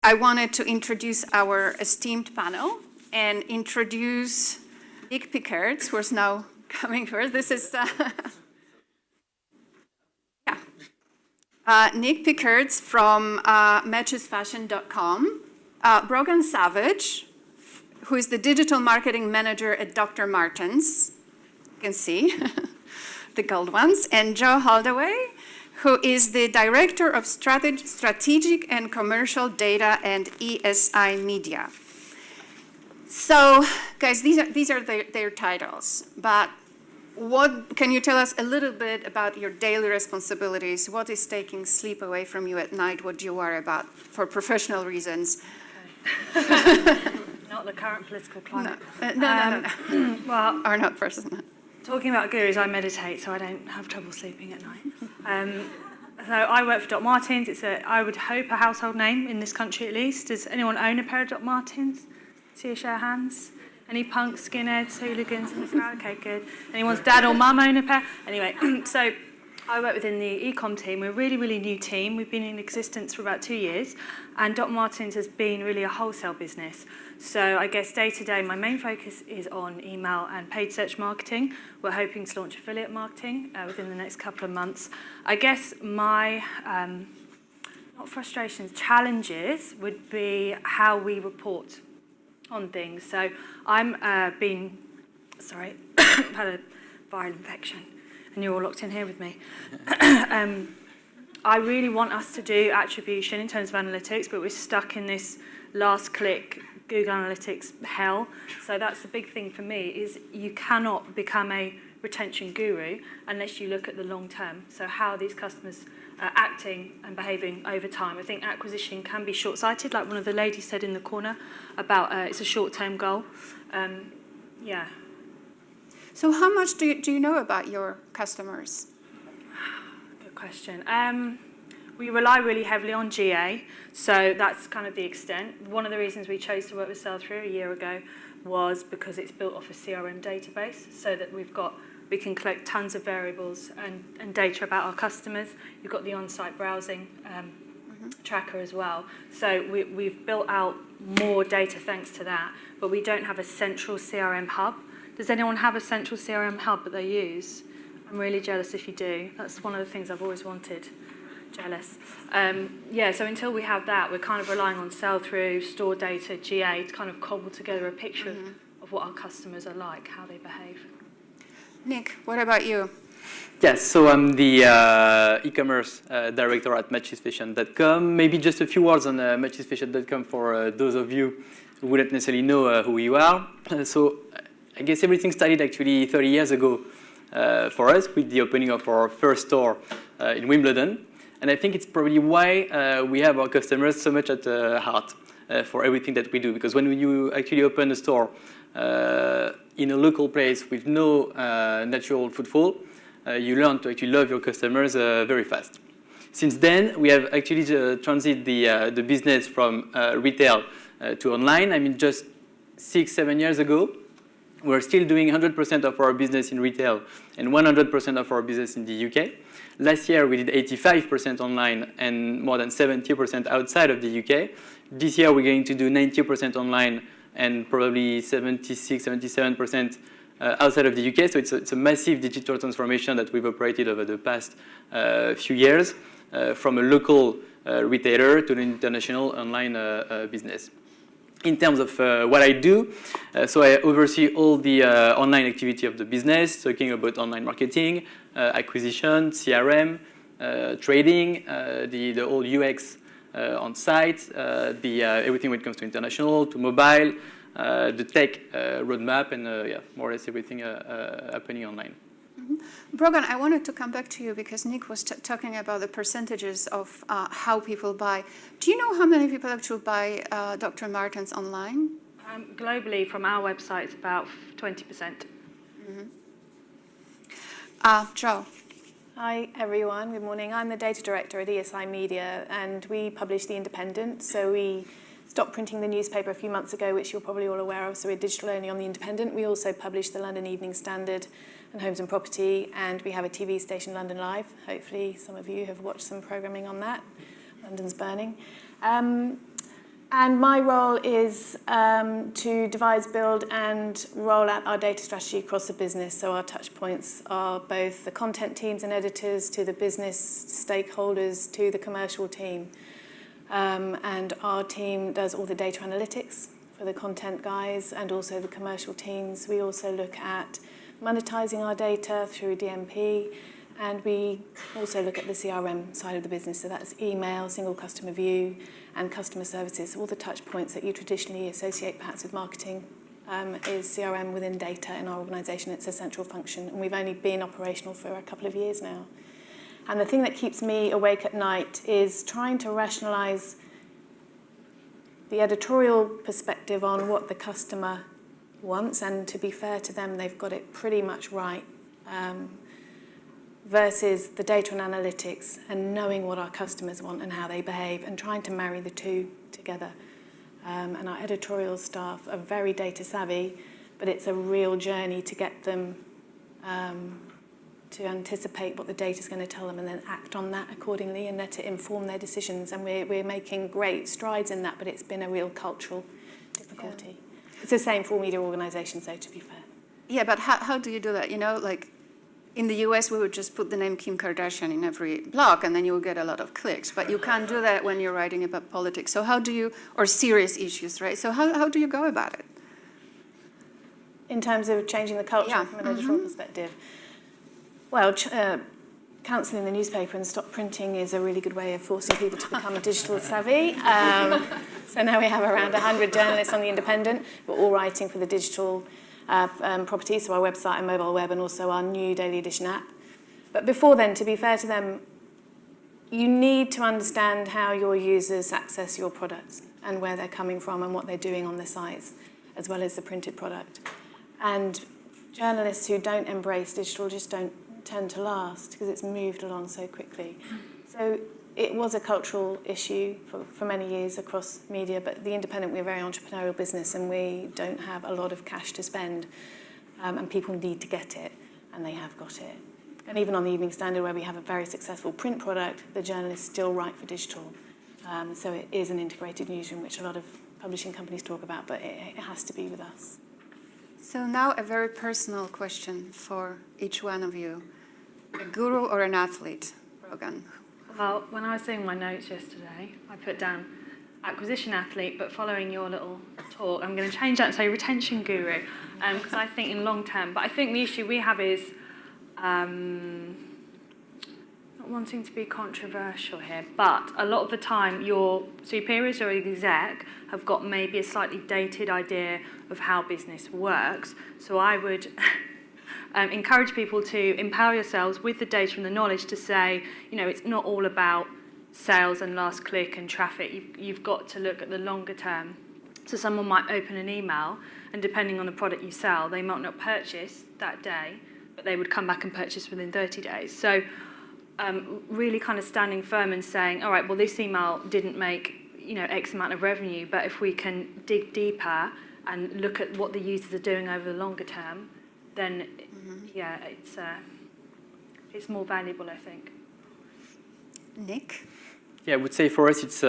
I wanted to introduce our esteemed panel and introduce Nick Pickaerts, who is now coming first. This is Nick Pickaerts from matchesfashion.com. Brogan Savage, who is the digital marketing manager at Dr. Martens. You can see the gold ones. And Joe Holdaway, who is the director of strategic and commercial data and ESI media. So, guys, these are their titles. But what can you tell us a little bit about your daily responsibilities? What is taking sleep away from you at night? What do you worry about for professional reasons? Okay. Not the current political climate. No. Well, or not personal. Talking about gurus, I meditate, so I don't have trouble sleeping at night. So I work for Doc Martens. It's I would hope, a household name in this country at least. Does anyone own a pair of Doc Martens? See a show of hands. Any punks, skinheads, hooligans in the crowd? Okay, good. Anyone's dad or mum own a pair? Anyway, so I work within the e-com team. We're a really, really new team. We've been in existence for about 2 years, and Doc Martens has been really a wholesale business. So I guess day-to-day, my main focus is on email and paid search marketing. We're hoping to launch affiliate marketing within the next couple of months. I guess my, not frustrations, challenges would be how we report on things. So I'm I've had a viral infection, and you're all locked in here with me. I really want us to do attribution in terms of analytics, but we're stuck in this last click Google Analytics hell. So that's the big thing for me, is you cannot become a retention guru unless you look at the long term. So how these customers are acting and behaving over time. I think acquisition can be short-sighted, like one of the ladies said in the corner about it's a short-term goal. Yeah. So how much do you know about your customers? Good question. We rely really heavily on GA, so that's kind of the extent. One of the reasons we chose to work with Sell-Through a year ago was because it's built off a CRM database, so that we can collect tons of variables and data about our customers. You've got the on-site browsing tracker as well. So we've built out more data thanks to that, but we don't have a central CRM hub. Does anyone have a central CRM hub that they use? I'm really jealous if you do. That's one of the things I've always wanted. Jealous. Yeah, so until we have that, we're kind of relying on sell-through, store data, GA to kind of cobble together a picture of what our customers are like, how they behave. Nick, what about you? Yes, so I'm the e-commerce director at matchesfashion.com. Maybe just a few words on matchesfashion.com for those of you who wouldn't necessarily know who you are. So I guess everything started actually 30 years ago for us with the opening of our first store in Wimbledon. And I think it's probably why we have our customers so much at heart for everything that we do. Because when you actually open a store in a local place with no natural footfall, you learn to actually love your customers very fast. Since then, we have actually transited the business from retail to online. I mean, just 6-7 years ago, we're still doing 100% of our business in retail and 100% of our business in the UK. Last year, we did 85% online and more than 70% outside of the UK. This year, we're going to do 90% online and probably 76-77% outside of the UK. So it's a massive digital transformation that we've operated over the past few years from a local retailer to an international online business. In terms of what I do, so I oversee all the online activity of the business, talking about online marketing, acquisition, CRM, trading, the whole UX on site, everything when it comes to international, to mobile, the tech roadmap, and yeah, more or less everything happening online. Brogan, I wanted to come back to you because Nick was talking about the percentages of how people buy. Do you know how many people actually buy Dr. Martens online? Globally, from our website, it's about 20%. Joe. Hi, everyone. Good morning. I'm the data director at ESI Media, and we publish The Independent. So we stopped printing the newspaper a few months ago, which you're probably all aware of. So we're digital only on The Independent. We also publish the London Evening Standard and Homes and Property, and we have a TV station, London Live. Hopefully some of you have watched some programming on that. London's burning. And my role is to devise, build, and roll out our data strategy across the business. So our touch points are both the content teams and editors, to the business stakeholders, to the commercial team. And our team does all the data analytics for the content guys and also the commercial teams. We also look at monetizing our data through DMP, and we also look at the CRM side of the business. So that's email, single customer view, and customer services. All the touch points that you traditionally associate perhaps with marketing is CRM within data in our organisation. It's a central function, and we've only been operational for a couple of years now. And the thing that keeps me awake at night is trying to rationalise the editorial perspective on what the customer wants, and to be fair to them, they've got it pretty much right, versus the data and analytics and knowing what our customers want and how they behave and trying to marry the two together. And our editorial staff are very data savvy, but it's a real journey to get them to anticipate what the data is going to tell them and then act on that accordingly and let it inform their decisions. And we're making great strides in that, but it's been a real cultural difficulty. Yeah. It's the same for all media organisations, though, to be fair. Yeah, but how do you do that? You know, like in the US, we would just put the name Kim Kardashian in every blog, and then you will get a lot of clicks. But you can't do that when you're writing about politics. So how do you, or serious issues, right? So how do you go about it? In terms of changing the culture from an editorial perspective? Well, cancelling the newspaper and stop printing is a really good way of forcing people to become digital savvy. So now we have around 100 journalists on The Independent. We're all writing for the digital properties, so our website and mobile web, and also our new Daily Edition app. But before then, to be fair to them, you need to understand how your users access your products and where they're coming from and what they're doing on the sites, as well as the printed product. And journalists who don't embrace digital just don't tend to last because it's moved along so quickly. So it was a cultural issue for many years across media, but The Independent, we're a very entrepreneurial business and we don't have a lot of cash to spend, and people need to get it, and they have got it. And even on the Evening Standard, where we have a very successful print product, the journalists still write for digital. So it is an integrated newsroom, which a lot of publishing companies talk about, but it has to be with us. So now a very personal question for each one of you. A guru or an athlete, Brogan? Well, when I was doing my notes yesterday, I put down acquisition athlete, but following your little talk, I'm going to change that and say retention guru, because I think in long term, but I think the issue we have is not wanting to be controversial here, but a lot of the time your superiors or exec have got maybe a slightly dated idea of how business works. So I would encourage people to empower yourselves with the data and the knowledge to say, you know, it's not all about sales and last click and traffic. You've got to look at the longer term. So someone might open an email, and depending on the product you sell, they might not purchase that day, but they would come back and purchase within 30 days. So really kind of standing firm and saying, all right, well, this email didn't make, you know, X amount of revenue, but if we can dig deeper and look at what the users are doing over the longer term, then yeah, it's more valuable, I think. Nick? Yeah, I would say for us it's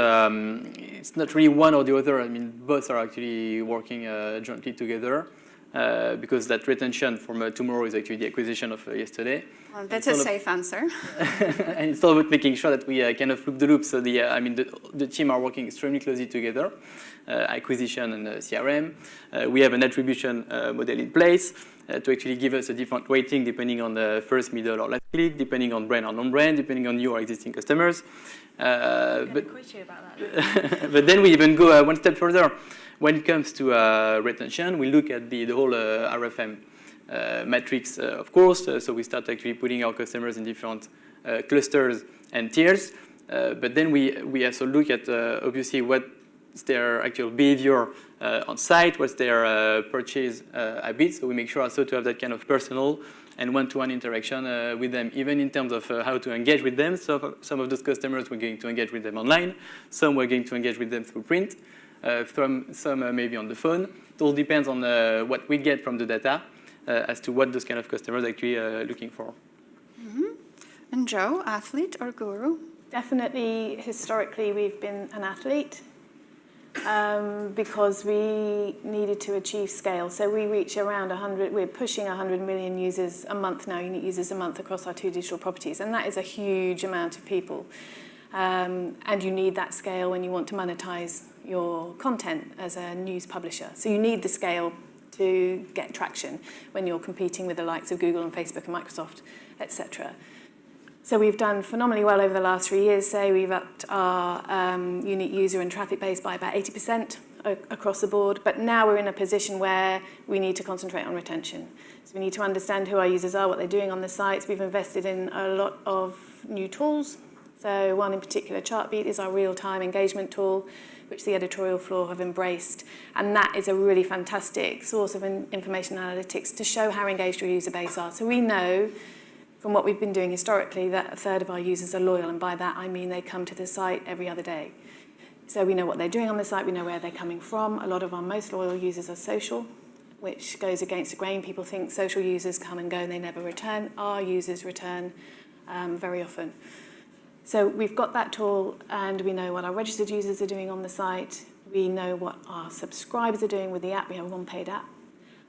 not really one or the other. I mean, both are actually working jointly together because that retention from tomorrow is actually the acquisition of yesterday. Well, that's a safe answer. And it's all about making sure that we kind of loop the loop. So the team are working extremely closely together, acquisition and CRM. We have an attribution model in place to actually give us a different weighting depending on the first, middle, or last click, depending on brand or non-brand, depending on new or existing customers. But quiz you about that. But then we even go one step further. When it comes to retention, we look at the whole RFM matrix, of course. So we start actually putting our customers in different clusters and tiers. But then we also look at obviously what's their actual behavior on site, what's their purchase habits. So we make sure also to have that kind of personal and one-to-one interaction with them, even in terms of how to engage with them. So some of those customers, we're going to engage with them online. Some we're going to engage with them through print. Some maybe on the phone. It all depends on what we get from the data as to what those kind of customers are actually looking for. Mm-hmm. And Joe, athlete or guru? Definitely, historically, we've been an athlete. because we needed to achieve scale. So we reach around 100, we're pushing 100 million users a month now, unique users a month across our 2 digital properties. And that is a huge amount of people. And you need that scale when you want to monetize your content as a news publisher. So you need the scale to get traction when you're competing with the likes of Google and Facebook and Microsoft, etc. So we've done phenomenally well over the last 3 years. Say we've upped our unique user and traffic base by about 80% across the board. But now we're in a position where we need to concentrate on retention. So we need to understand who our users are, what they're doing on the sites. We've invested in a lot of new tools. So one in particular, Chartbeat, is our real-time engagement tool, which the editorial floor have embraced. And that is a really fantastic source of information analytics to show how engaged your user base are. So we know from what we've been doing historically that 1/3 of our users are loyal. And by that, I mean they come to the site every other day. So we know what they're doing on the site. We know where they're coming from. A lot of our most loyal users are social, which goes against the grain. People think social users come and go and they never return. Our users return very often. So we've got that tool, and we know what our registered users are doing on the site. We know what our subscribers are doing with the app. We have one paid app,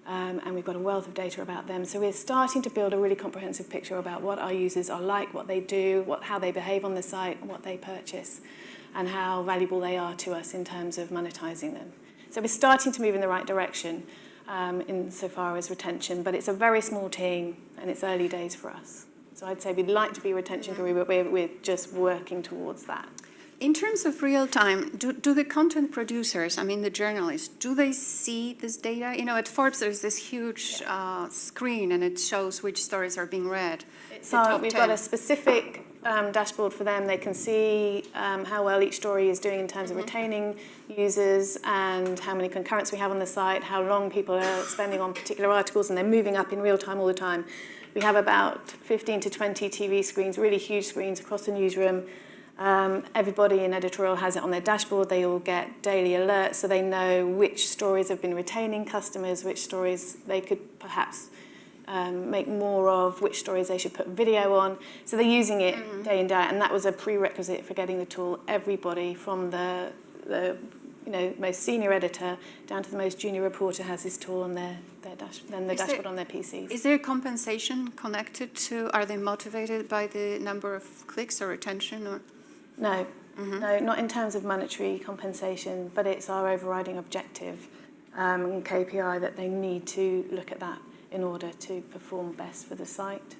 and we've got a wealth of data about them. So we're starting to build a really comprehensive picture about what our users are like, what they do, how they behave on the site, what they purchase, and how valuable they are to us in terms of monetizing them. So we're starting to move in the right direction insofar as retention, but it's a very small team, and it's early days for us. So I'd say we'd like to be retention guru, but we're just working towards that. In terms of real time, do the content producers, I mean the journalists, do they see this data? You know, at Forbes there's this huge screen and it shows which stories are being read. We've got a specific dashboard for them. They can see how well each story is doing in terms of retaining users and how many concurrents we have on the site, how long people are spending on particular articles, and they're moving up in real time all the time. We have about 15 to 20 TV screens, really huge screens across the newsroom. Everybody in editorial has it on their dashboard. They all get daily alerts, so they know which stories have been retaining customers, which stories they could perhaps make more of, which stories they should put video on. So they're using it day in, day out, and that was a prerequisite for getting the tool. Everybody from the most senior editor down to the most junior reporter has this tool on their dashboard on their PCs. Is there compensation connected to, are they motivated by the number of clicks or retention? Or? No, no, not in terms of monetary compensation, but it's our overriding objective and KPI that they need to look at that in order to perform best for the site.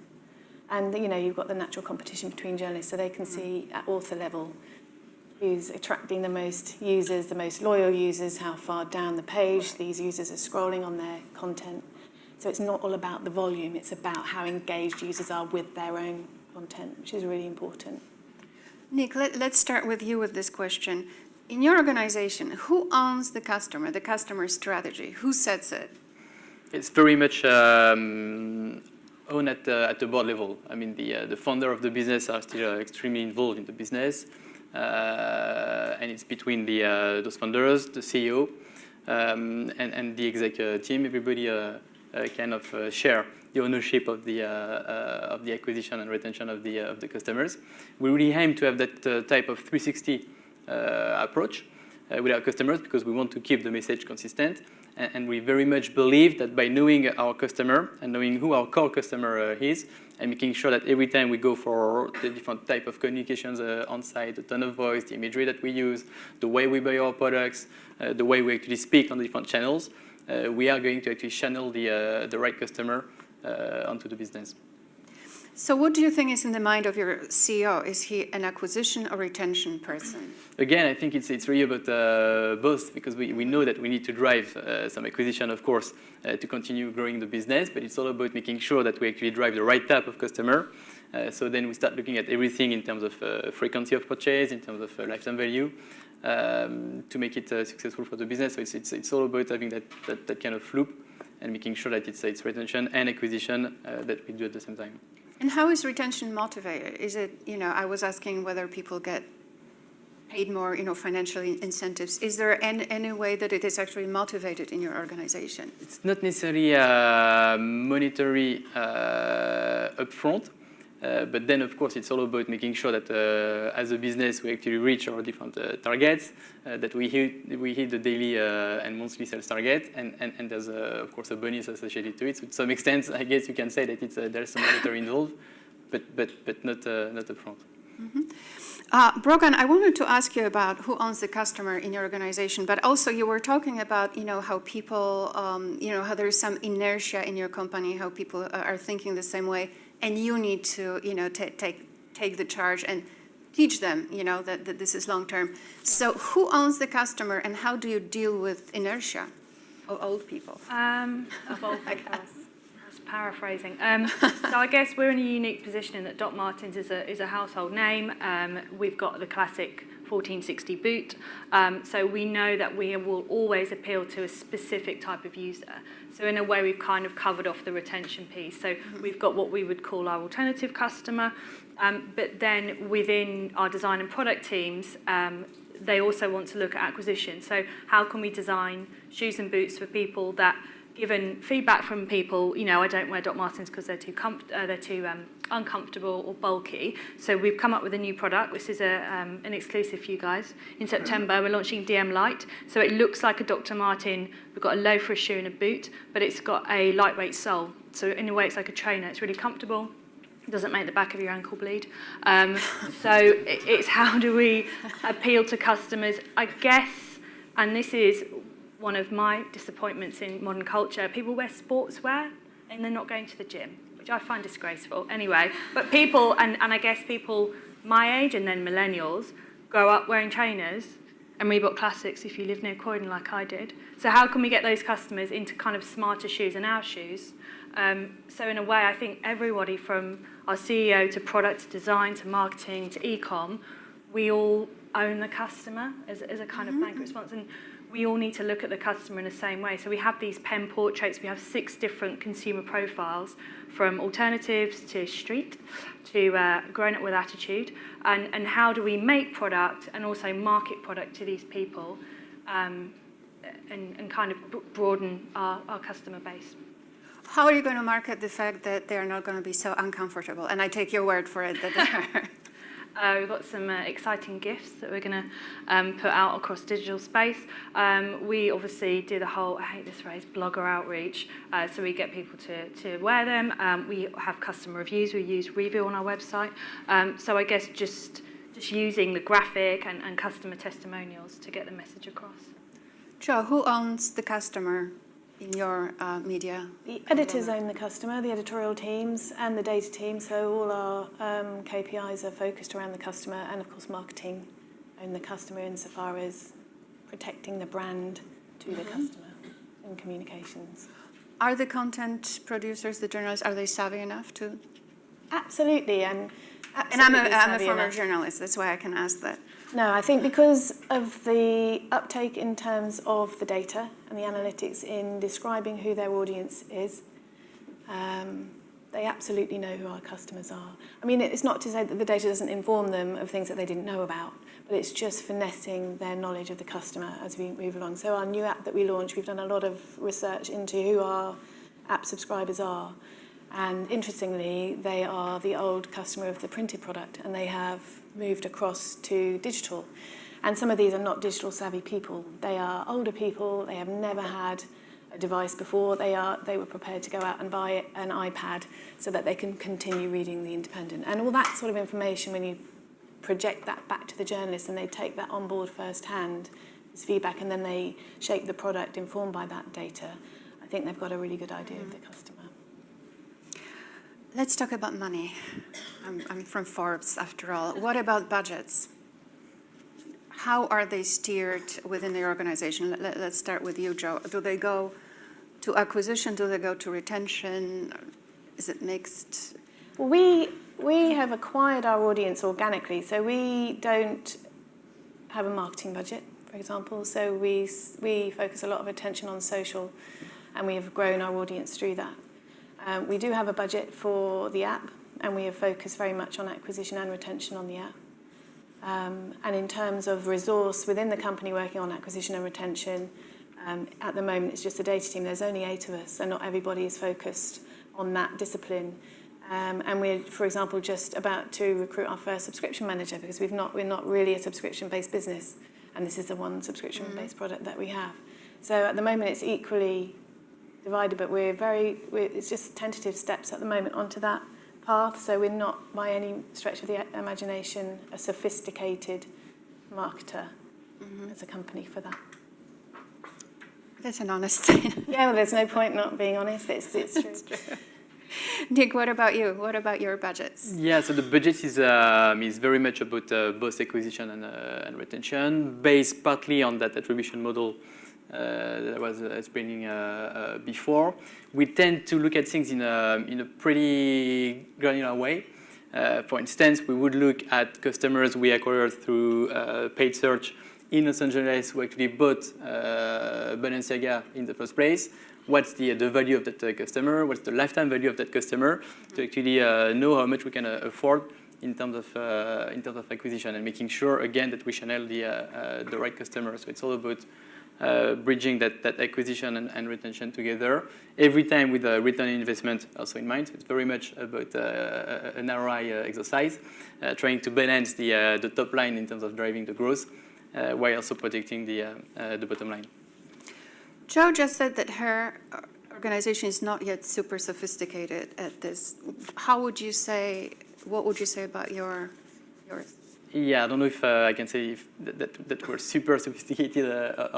And you've got the natural competition between journalists, so they can see at author level who's attracting the most users, the most loyal users, how far down the page these users are scrolling on their content. So it's not all about the volume, it's about how engaged users are with their own content, which is really important. Nick, let's start with you with this question. In your organization, who owns the customer strategy? Who sets it? It's very much owned at the board level. I mean, the founder of the business are still extremely involved in the business. And it's between those founders, the CEO, and the exec team. Everybody kind of share the ownership of the acquisition and retention of the customers. We really aim to have that type of 360 approach with our customers because we want to keep the message consistent. And we very much believe that by knowing our customer and knowing who our core customer is, and making sure that every time we go for the different type of communications on site, the tone of voice, the imagery that we use, the way we buy our products, the way we actually speak on the different channels, we are going to actually channel the right customer onto the business. So what do you think is in the mind of your CEO? Is he an acquisition or retention person? Again, I think it's really about both, because we know that we need to drive some acquisition, of course, to continue growing the business, but it's all about making sure that we actually drive the right type of customer. So then we start looking at everything in terms of frequency of purchase, in terms of lifetime value, to make it successful for the business. So it's all about having that kind of loop and making sure that it's retention and acquisition that we do at the same time. And how is retention motivated? Is it, I was asking whether people get paid more, financial incentives. Is there any way that it is actually motivated in your organization? It's not necessarily monetary upfront. But then, of course, it's all about making sure that as a business, we actually reach our different targets, that we hit the daily and monthly sales target, and there's, of course, a bonus associated to it. So to some extent, I guess you can say that there's some monetary involved, but not upfront. Brogan, I wanted to ask you about who owns the customer in your organization, but also you were talking about, how people, how there's some inertia in your company, how people are thinking the same way, and you need to, take the charge and teach them, that this is long term. So who owns the customer, and how do you deal with inertia of old people? Of old people. Paraphrasing. So I guess we're in a unique position in that Doc Martens is a household name. We've got the classic 1460 boot. So we know that we will always appeal to a specific type of user. So in a way, we've kind of covered off the retention piece. So we've got what we would call our alternative customer. But then within our design and product teams, they also want to look at acquisition. So how can we design shoes and boots for people that, given feedback from people, I don't wear Doc Martens because they're too uncomfortable or bulky. So we've come up with a new product. This is an exclusive for you guys. In September, we're launching DM Light. So it looks like a Dr. Marten. We've got a loafer, a shoe, and a boot, but it's got a lightweight sole. So in a way, it's like a trainer. It's really comfortable. It doesn't make the back of your ankle bleed. So it's how do we appeal to customers, I guess, and this is one of my disappointments in modern culture. People wear sportswear and they're not going to the gym, which I find disgraceful anyway. But people, and I guess people my age and then millennials, grow up wearing trainers and Reebok Classics if you live near Croydon like I did. So how can we get those customers into kind of smarter shoes and our shoes? So in a way, I think everybody from our CEO to product to design to marketing to e-com, we all own the customer as a kind of blanket response. And we all need to look at the customer in the same way. So we have these pen portraits. We have 6 different consumer profiles, from alternatives to street to grown up with attitude. And how do we make product and also market product to these people and kind of broaden our customer base? How are you going to market the fact that they're not going to be so uncomfortable? And I take your word for it that they are. We've got some exciting gifts that we're going to put out across digital space. We obviously do the whole, I hate this phrase, blogger outreach. So we get people to wear them. We have customer reviews. We use review on our website. So I guess just using the graphic and customer testimonials to get the message across. Joe, who owns the customer in your media? The editors own the customer, the editorial teams and the data team, so all our KPIs are focused around the customer, and of course marketing own the customer insofar as protecting the brand to the customer in communications. Are the content producers, the journalists, are they savvy enough to? Absolutely, And I'm a former journalist, that's why I can ask that. No, I think because of the uptake in terms of the data and the analytics in describing who their audience is, they absolutely know who our customers are. I mean, it's not to say that the data doesn't inform them of things that they didn't know about, but it's just finessing their knowledge of the customer as we move along. So our new app that we launched, we've done a lot of research into who our app subscribers are. And interestingly, they are the old customer of the printed product, and they have moved across to digital. And some of these are not digital savvy people. They are older people. They have never had a device before. They were prepared to go out and buy an iPad so that they can continue reading The Independent. And all that sort of information, when you project that back to the journalists and they take that on board firsthand as feedback, and then they shape the product informed by that data, I think they've got a really good idea of the customer. Let's talk about money. I'm from Forbes, after all. What about budgets? How are they steered within the organization? Let's start with you, Joe. Do they go to acquisition? Do they go to retention? Is it mixed? Well, we have acquired our audience organically, so we don't have a marketing budget, for example. So we focus a lot of attention on social, and we have grown our audience through that. We do have a budget for the app, and we have focused very much on acquisition and retention on the app. And in terms of resource within the company working on acquisition and retention, at the moment it's just the data team. There's only 8 of us, and not everybody is focused on that discipline. And we're, for example, just about to recruit our first subscription manager because we're not really a subscription-based business, and this is the one subscription-based product that we have. So at the moment, it's equally divided, but it's just tentative steps at the moment onto that path. So we're not, by any stretch of the imagination, a sophisticated marketer as a company for that. That's an honest statement. Yeah, well, there's no point not being honest. It's true. It's true. Nick, what about you? What about your budgets? Yeah, so the budget is very much about both acquisition and retention, based partly on that attribution model that I was explaining before. We tend to look at things in a pretty granular way. For instance, we would look at customers we acquired through paid search in Los Angeles who actually bought Balenciaga in the first place. What's the value of that customer? What's the lifetime value of that customer? To actually know how much we can afford in terms of acquisition, and making sure again that we channel the right customer. So it's all about bridging that acquisition and retention together. Every time with a return on investment also in mind. So it's very much about an ROI exercise, trying to balance the top line in terms of driving the growth, while also protecting the bottom line. Jo just said that her organization is not yet super sophisticated at this. What would you say about yours? Yeah, I don't know if I can say that we're super sophisticated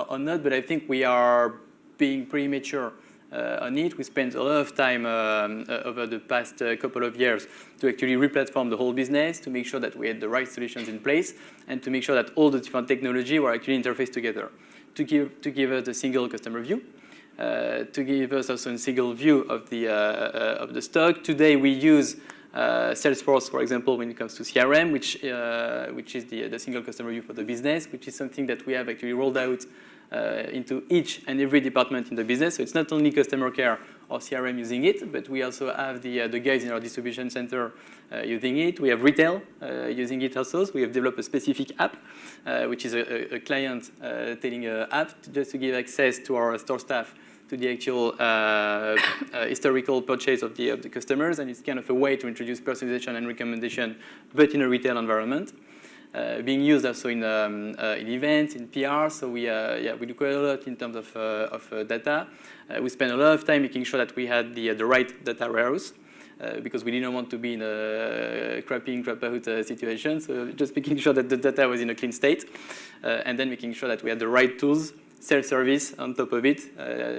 or not, but I think we are being pretty mature on it. We spent a lot of time over the past couple of years to actually re-platform the whole business, to make sure that we had the right solutions in place, and to make sure that all the different technology were actually interfaced together. To give us a single customer view, to give us also a single view of the stock. Today we use Salesforce, for example, when it comes to CRM, which is the single customer view for the business, which is something that we have actually rolled out into each and every department in the business. So it's not only customer care or CRM using it, but we also have the guys in our distribution center using it. We have retail using it also. So we have developed a specific app, which is a client telling app just to give access to our store staff to the actual historical purchase of the customers, and it's kind of a way to introduce personalization and recommendation, but in a retail environment. Being used also in events, in PR, so we do quite a lot in terms of data. We spend a lot of time making sure that we had the right data warehouse, because we didn't want to be in a crap in, crap out situation, so just making sure that the data was in a clean state, and then making sure that we had the right tools, self-service on top of it,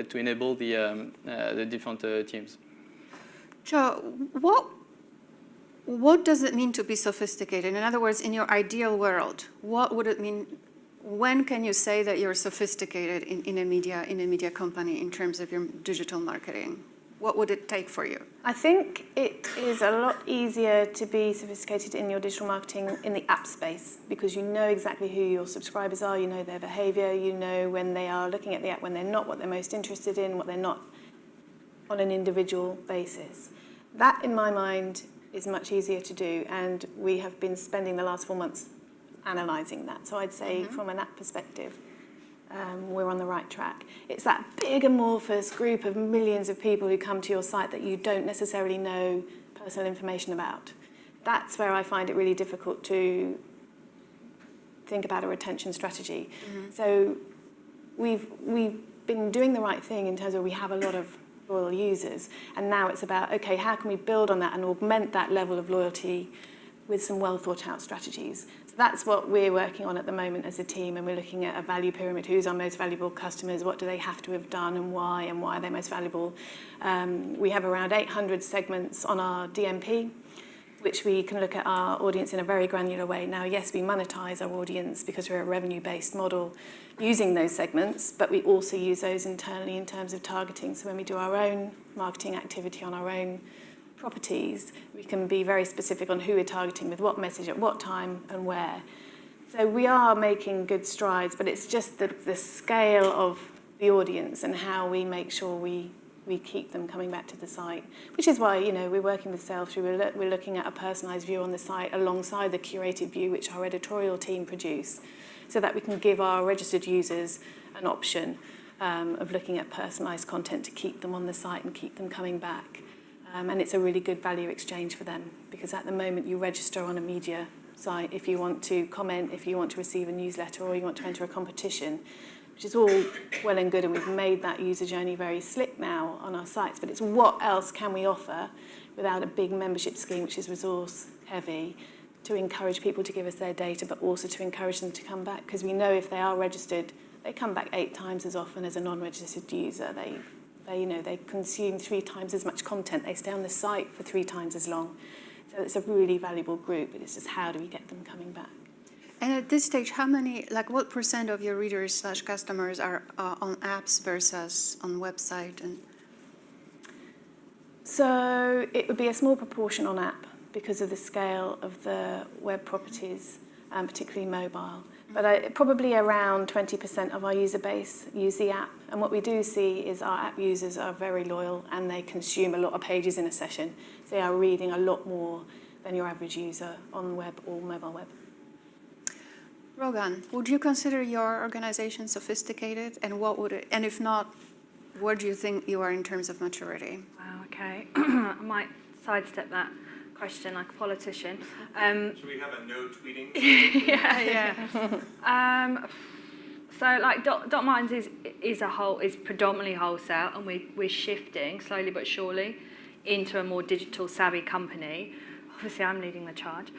to enable the different teams. Jo, what does it mean to be sophisticated? In other words, in your ideal world, what would it mean? When can you say that you're sophisticated in a media company in terms of your digital marketing? What would it take for you? I think it is a lot easier to be sophisticated in your digital marketing in the app space, because you know exactly who your subscribers are, you know their behavior, you know when they are looking at the app, when they're not, what they're most interested in, what they're not, on an individual basis. That, in my mind, is much easier to do, and we have been spending the last 4 months analysing that. So I'd say from an app perspective, we're on the right track. It's that big amorphous group of millions of people who come to your site that you don't necessarily know personal information about. That's where I find it really difficult to think about a retention strategy. So we've been doing the right thing in terms of we have a lot of loyal users, and now it's about, okay, how can we build on that and augment that level of loyalty with some well thought out strategies? So that's what we're working on at the moment as a team, and we're looking at a value pyramid. Who's our most valuable customers? What do they have to have done, and why are they most valuable? We have around 800 segments on our DMP, which we can look at our audience in a very granular way. Now, yes, we monetize our audience because we're a revenue-based model using those segments, but we also use those internally in terms of targeting. So when we do our own marketing activity on our own properties, we can be very specific on who we're targeting with what message at what time and where. So we are making good strides, but it's just the scale of the audience and how we make sure we keep them coming back to the site, which is why, we're working with sales. We're looking at a personalised view on the site alongside the curated view, which our editorial team produce, so that we can give our registered users an option of looking at personalised content to keep them on the site and keep them coming back. And it's a really good value exchange for them, because at the moment you register on a media site if you want to comment, if you want to receive a newsletter, or you want to enter a competition, which is all well and good, and we've made that user journey very slick now on our sites, but it's what else can we offer without a big membership scheme, which is resource heavy, to encourage people to give us their data, but also to encourage them to come back, because we know if they are registered, they come back 8 times as often as a non-registered user. They consume 3 times as much content. They stay on the site for 3 times as long. So it's a really valuable group, but it's just how do we get them coming back? And at this stage, what % of your readers/customers are on apps versus on website? And so it would be a small proportion on app because of the scale of the web properties, particularly mobile. But probably around 20% of our user base use the app. And what we do see is our app users are very loyal and they consume a lot of pages in a session. So they are reading a lot more than your average user on web or mobile web. Brogan, would you consider your organization sophisticated? And if not, where do you think you are in terms of maturity? Wow, okay. I might sidestep that question like a politician. Should we have a no tweeting? Yeah. So like Dr. Martens is predominantly wholesale, and we're shifting slowly but surely into a more digital savvy company. Obviously, I'm leading the charge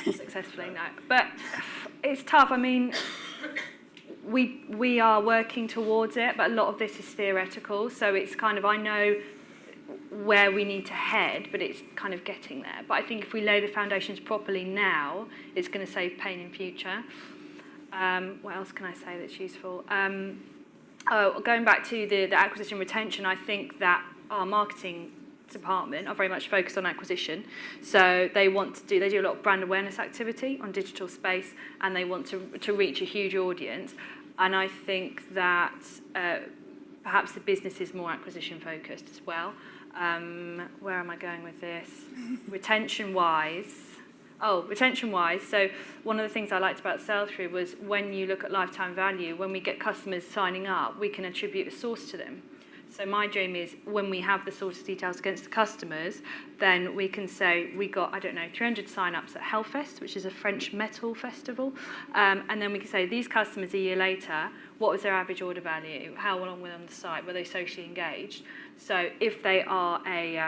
successfully now, but it's tough. I mean, we are working towards it, but a lot of this is theoretical. So it's kind of, I know where we need to head, but it's kind of getting there. But I think if we lay the foundations properly now, it's going to save pain in future. What else can I say that's useful? Going back to the acquisition retention, I think that our marketing department are very much focused on acquisition. So they do a lot of brand awareness activity on digital space, and they want to reach a huge audience. And I think that perhaps the business is more acquisition focused as well. Where am I going with this? Retention-wise, so one of the things I liked about sell-through was when you look at lifetime value, when we get customers signing up, we can attribute a source to them. So my dream is when we have the source details against the customers, then we can say we got, 300 sign-ups at Hellfest, which is a French metal festival. And then we can say these customers a year later, what was their average order value? How long were they on the site? Were they socially engaged? So if they are a,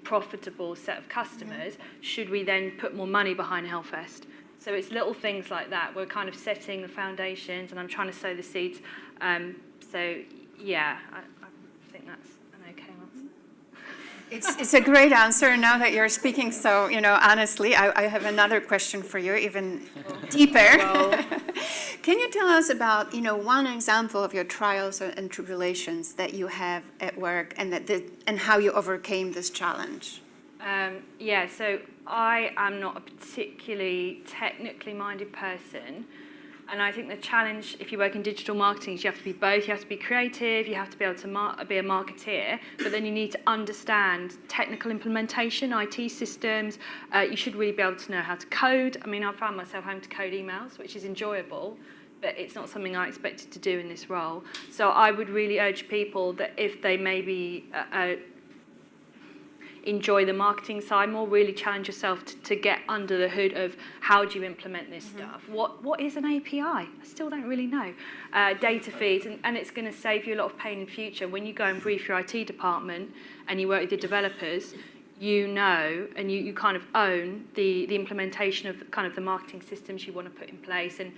profitable set of customers, should we then put more money behind Hellfest? So it's little things like that. We're kind of setting the foundations, and I'm trying to sow the seeds. Yeah, I think that's an okay answer. It's a great answer now that you're speaking so, honestly. I have another question for you, even deeper. Can you tell us about, one example of your trials and tribulations that you have at work, and how you overcame this challenge? So I am not a particularly technically minded person. And I think the challenge, if you work in digital marketing, is you have to be both. You have to be creative, you have to be able to be a marketeer, but then you need to understand technical implementation, IT systems. You should really be able to know how to code. I mean, I found myself having to code emails, which is enjoyable, but it's not something I expected to do in this role. So I would really urge people that if they maybe enjoy the marketing side more, really challenge yourself to get under the hood of how do you implement this stuff. What is an API? I still don't really know. Data feeds, and it's going to save you a lot of pain in future. When you go and brief your IT department and you work with the developers, and you kind of own the implementation of kind of the marketing systems you want to put in place, and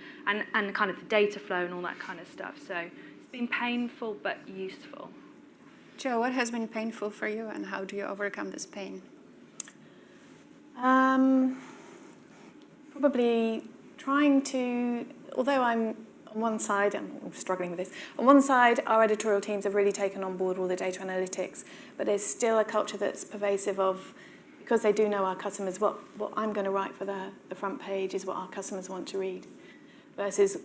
kind of the data flow and all that kind of stuff. So it's been painful but useful. Jo, what has been painful for you, and how do you overcome this pain? Probably trying to, although I'm on one side, I'm struggling with this, on one side our editorial teams have really taken on board all the data analytics, but there's still a culture that's pervasive of, because they do know our customers, what I'm going to write for the front page is what our customers want to read, versus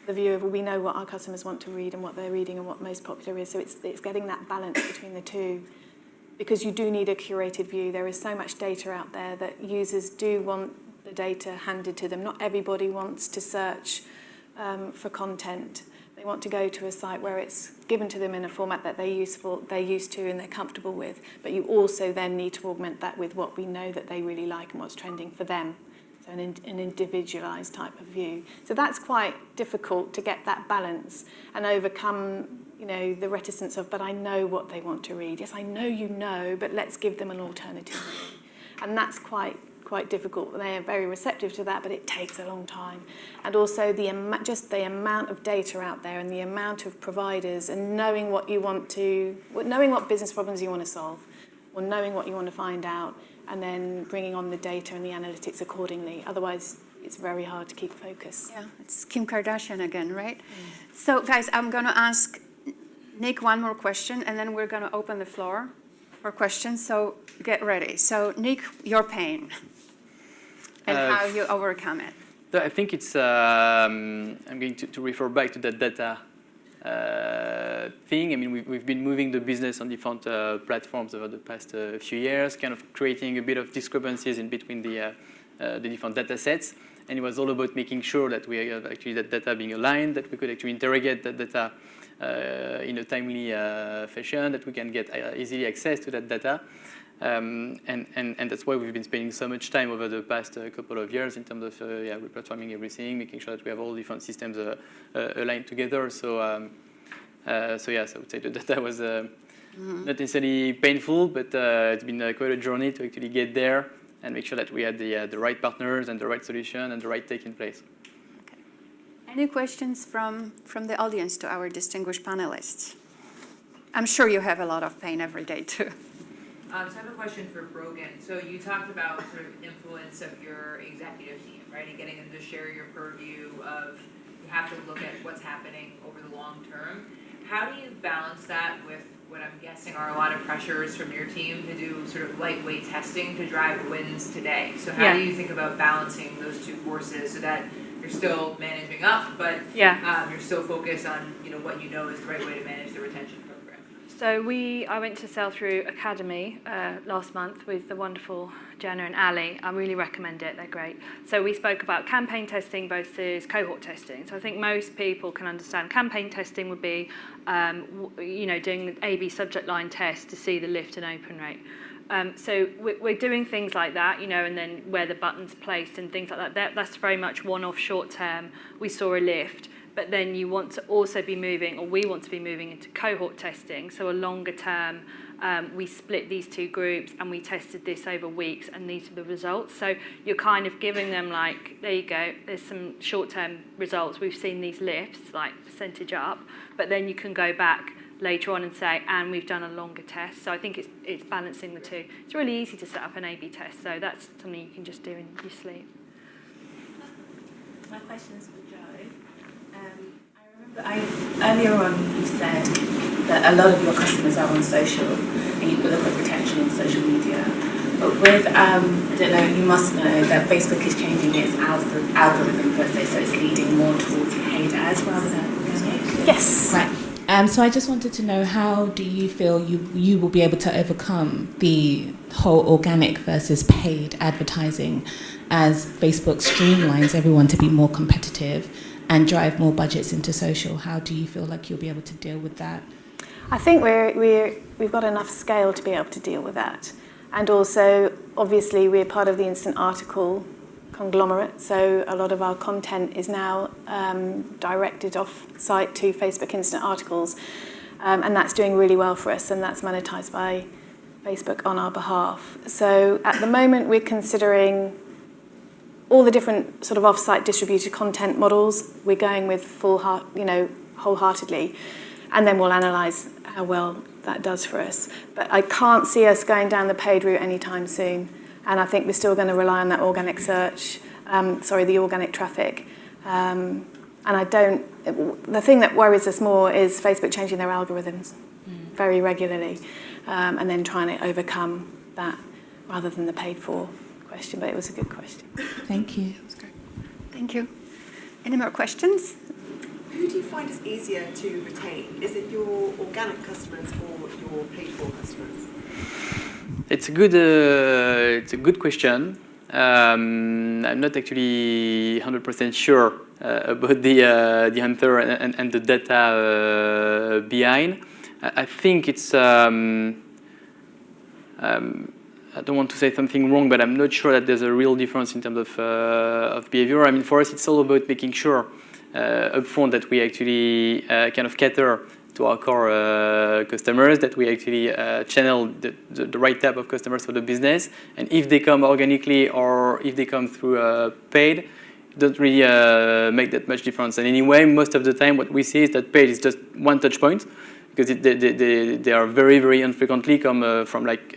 the view of, we know what our customers want to read and what they're reading and what most popular is. So it's getting that balance between the two, because you do need a curated view. There is so much data out there that users do want the data handed to them. Not everybody wants to search for content. They want to go to a site where it's given to them in a format that they're used to and they're comfortable with, but you also then need to augment that with what we know that they really like and what's trending for them. So an individualised type of view. So that's quite difficult to get that balance and overcome, the reticence of, but I know what they want to read. Yes, I know you know, but let's give them an alternative. And that's quite difficult. They are very receptive to that, but it takes a long time. And also just the amount of data out there and the amount of providers and knowing what business problems you want to solve, or knowing what you want to find out, and then bringing on the data and the analytics accordingly. Otherwise, it's very hard to keep focus. Yeah, it's Kim Kardashian again, right? So, guys, I'm going to ask Nick one more question, and then we're going to open the floor for questions. So get ready. So, Nick, your pain and how you overcome it. I think it's, I'm going to refer back to that data thing. I mean, we've been moving the business on different platforms over the past few years, kind of creating a bit of discrepancies in between the different data sets. And it was all about making sure that we have actually that data being aligned, that we could actually interrogate that data in a timely fashion, that we can get easily access to that data. And that's why we've been spending so much time over the past couple of years in terms of replatforming everything, making sure that we have all different systems aligned together. So yes, I would say the data was not necessarily painful, but it's been quite a journey to actually get there and make sure that we had the right partners and the right solution and the right tech in place. Okay. Any questions from the audience to our distinguished panelists? I'm sure you have a lot of pain every day too. So I have a question for Brogan. So you talked about sort of influence of your executive team, right? And getting them to share your purview of, you have to look at what's happening over the long term. How do you balance that with what I'm guessing are a lot of pressures from your team to do sort of lightweight testing to drive wins today? So how do you think about balancing those two forces so that you're still managing up, but you're still focused on what you know is the right way to manage the retention program? So I went to Sell Through Academy last month with the wonderful Jenna and Ali. I really recommend it, they're great. So we spoke about campaign testing versus cohort testing. So I think most people can understand campaign testing would be, doing the A/B subject line test to see the lift and open rate. So we're doing things like that, and then where the button's placed and things like that. That's very much one-off short term. We saw a lift. But then you want to also be moving, or we want to be moving into cohort testing. So a longer term, we split these two groups and we tested this over weeks and these are the results. So you're kind of giving them like, there you go, there's some short-term results. We've seen these lifts, like percentage up, but then you can go back later on and say, and we've done a longer test. So I think it's balancing the two. It's really easy to set up an A/B test, so that's something you can just do in your sleep. My question's for Joe. Earlier on you said that a lot of your customers are on social and you could look at retention on social media. But with, I don't know, you must know that Facebook is changing its algorithm per se, so it's leading more towards paid ads rather than organic. Yes. Right. So I just wanted to know, how do you feel you will be able to overcome the whole organic versus paid advertising as Facebook streamlines everyone to be more competitive and drive more budgets into social? How do you feel like you'll be able to deal with that? I think we've got enough scale to be able to deal with that. And also, obviously, we're part of the instant article conglomerate, so a lot of our content is now directed off-site to Facebook instant articles, and that's doing really well for us, and that's monetized by Facebook on our behalf. So at the moment, we're considering all the different sort of off-site distributed content models. We're going with wholeheartedly, and then we'll analyse how well that does for us. But I can't see us going down the paid route anytime soon, and I think we're still going to rely on that organic search, the organic traffic. And the thing that worries us more is Facebook changing their algorithms very regularly, and then trying to overcome that rather than the paid for question, but it was a good question. Thank you. That's great. Thank you. Any more questions? Who do you find is easier to retain? Is it your organic customers or your paid-for customers? It's a good question. I'm not actually 100% sure about the answer and the data behind. I think it's. I don't want to say something wrong, but I'm not sure that there's a real difference in terms of behavior. I mean, for us, it's all about making sure upfront that we actually kind of cater to our core customers, that we actually channel the right type of customers for the business. And if they come organically or if they come through paid, it doesn't really make that much difference. And anyway, most of the time, what we see is that paid is just one touch point, because they are very, very infrequently come from like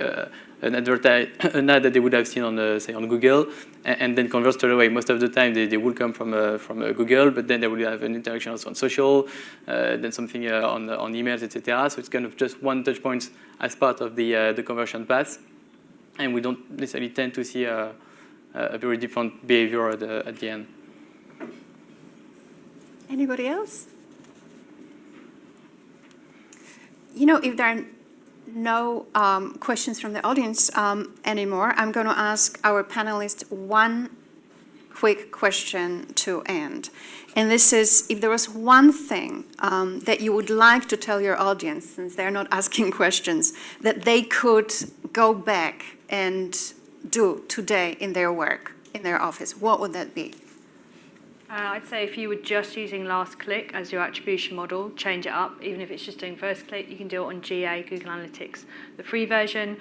an ad that they would have seen on, say, on Google, and then convert straight away. Most of the time, they will come from Google, but then they will have an interaction also on social, then something on emails, etc. So it's kind of just one touch point as part of the conversion path, and we don't necessarily tend to see a very different behavior at the end. Anybody else? You know, if there are no questions from the audience anymore, I'm going to ask our panelists one quick question to end. And this is, if there was one thing that you would like to tell your audience, since they're not asking questions, that they could go back and do today in their work, in their office, what would that be? I'd say if you were just using last click as your attribution model, change it up. Even if it's just doing first click, you can do it on GA, Google Analytics, the free version,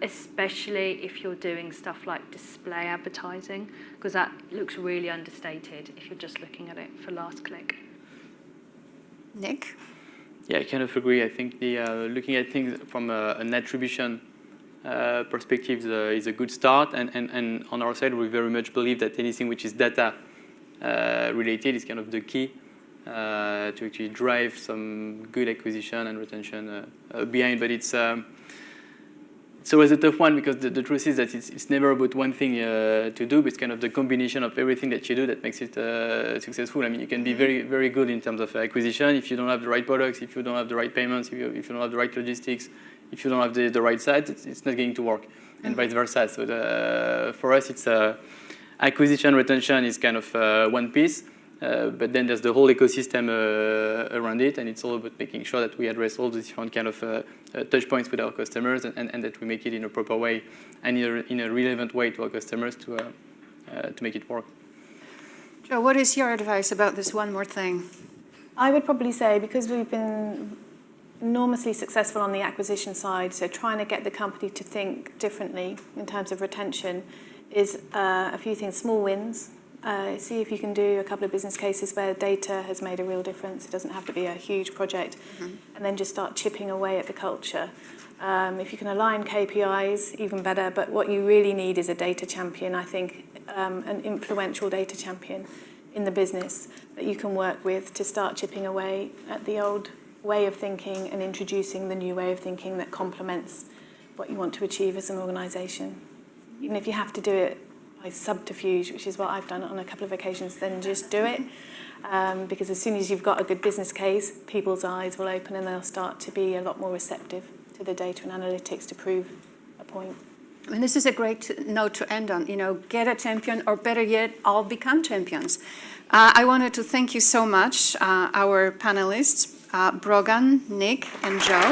especially if you're doing stuff like display advertising, because that looks really understated if you're just looking at it for last click. Nick? Yeah, I kind of agree. I think the looking at things from an attribution perspective is a good start. And on our side, we very much believe that anything which is data related is kind of the key to actually drive some good acquisition and retention behind. But it's always a tough one, because the truth is that it's never about one thing to do, but it's kind of the combination of everything that you do that makes it successful. I mean, you can be very, very good in terms of acquisition if you don't have the right products, if you don't have the right payments, if you don't have the right logistics, if you don't have the right site, it's not going to work, and vice versa. So for us, it's acquisition, retention is kind of one piece, but then there's the whole ecosystem around it, and it's all about making sure that we address all the different kind of touch points with our customers, and that we make it in a proper way and in a relevant way to our customers to make it work. Joe, what is your advice about this one more thing? I would probably say, because we've been enormously successful on the acquisition side, so trying to get the company to think differently in terms of retention is a few things. Small wins. See if you can do a couple of business cases where data has made a real difference. It doesn't have to be a huge project. And then just start chipping away at the culture. If you can align KPIs, even better. But what you really need is a data champion, I think, an influential data champion in the business that you can work with to start chipping away at the old way of thinking and introducing the new way of thinking that complements what you want to achieve as an organisation. Even if you have to do it by subterfuge, which is what I've done on a couple of occasions, then just do it. Because as soon as you've got a good business case, people's eyes will open and they'll start to be a lot more receptive to the data and analytics to prove a point. I mean, this is a great note to end on. You know, get a champion, or better yet, all become champions. I wanted to thank you so much, our panelists, Brogan, Nick, and Joe.